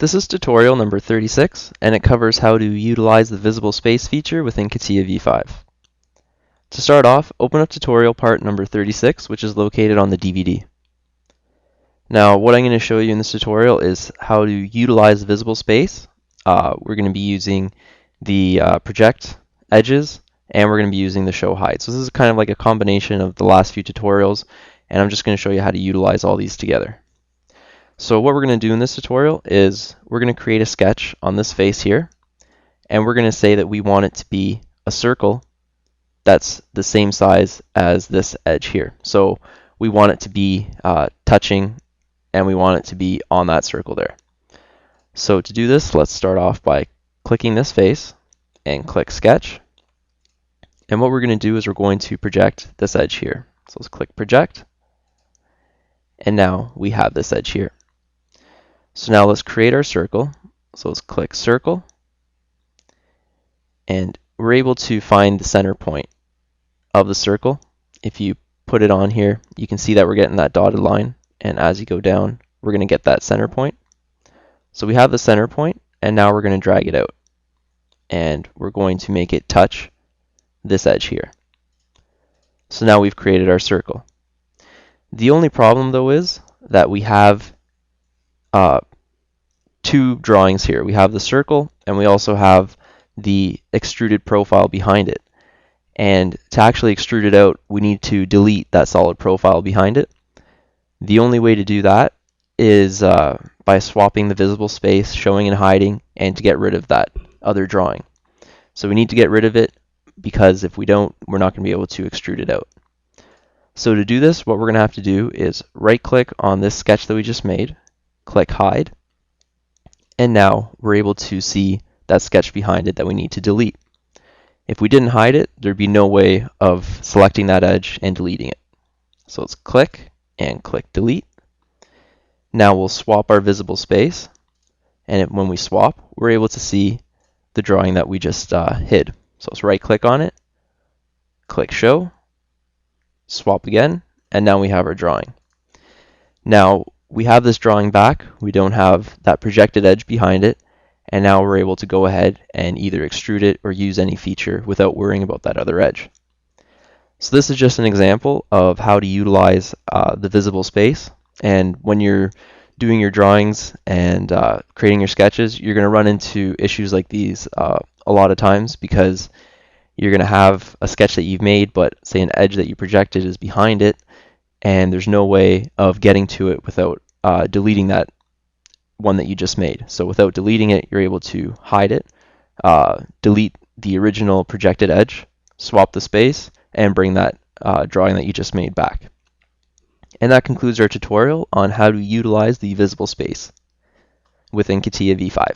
This is tutorial number 36, and it covers how to utilize the visible space feature within Catia v5. To start off, open up tutorial part number 36, which is located on the DVD. Now, what I'm going to show you in this tutorial is how to utilize visible space. We're going to be using the project edges, and we're going to be using the show hide. So this is kind of like a combination of the last few tutorials, and I'm just going to show you how to utilize all these together. So what we're going to do in this tutorial is we're going to create a sketch on this face here, and we're going to say that we want it to be a circle that's the same size as this edge here. So we want it to be touching, and we want it to be on that circle there. So to do this, let's start off by clicking this face and click Sketch. And what we're going to do is we're going to project this edge here. So let's click Project, and now we have this edge here. So now let's create our circle. So let's click Circle, and we're able to find the center point of the circle. If you put it on here, you can see that we're getting that dotted line, and as you go down, we're going to get that center point. So we have the center point, and now we're going to drag it out, and we're going to make it touch this edge here. So now we've created our circle. The only problem though is that we have two drawings here. We have the circle, and we also have the extruded profile behind it. And to actually extrude it out, we need to delete that solid profile behind it. The only way to do that is by swapping the visible space, showing and hiding, and to get rid of that other drawing. So we need to get rid of it, because if we don't, we're not going to be able to extrude it out. So to do this, what we're going to have to do is right-click on this sketch that we just made, click Hide, and now we're able to see that sketch behind it that we need to delete. If we didn't hide it, there'd be no way of selecting that edge and deleting it. So let's click and click Delete. Now we'll swap our visible space, and when we swap, we're able to see the drawing that we just hid. So let's right-click on it, click Show, swap again, and now we have our drawing. Now we have this drawing back, we don't have that projected edge behind it, and now we're able to go ahead and either extrude it or use any feature without worrying about that other edge. So this is just an example of how to utilize the visible space, and when you're doing your drawings and creating your sketches, you're going to run into issues like these a lot of times, because you're going to have a sketch that you've made, but say an edge that you projected is behind it, and there's no way of getting to it without deleting that one that you just made. So without deleting it, you're able to hide it, delete the original projected edge, swap the space, and bring that drawing that you just made back. And that concludes our tutorial on how to utilize the visible space within Catia v5.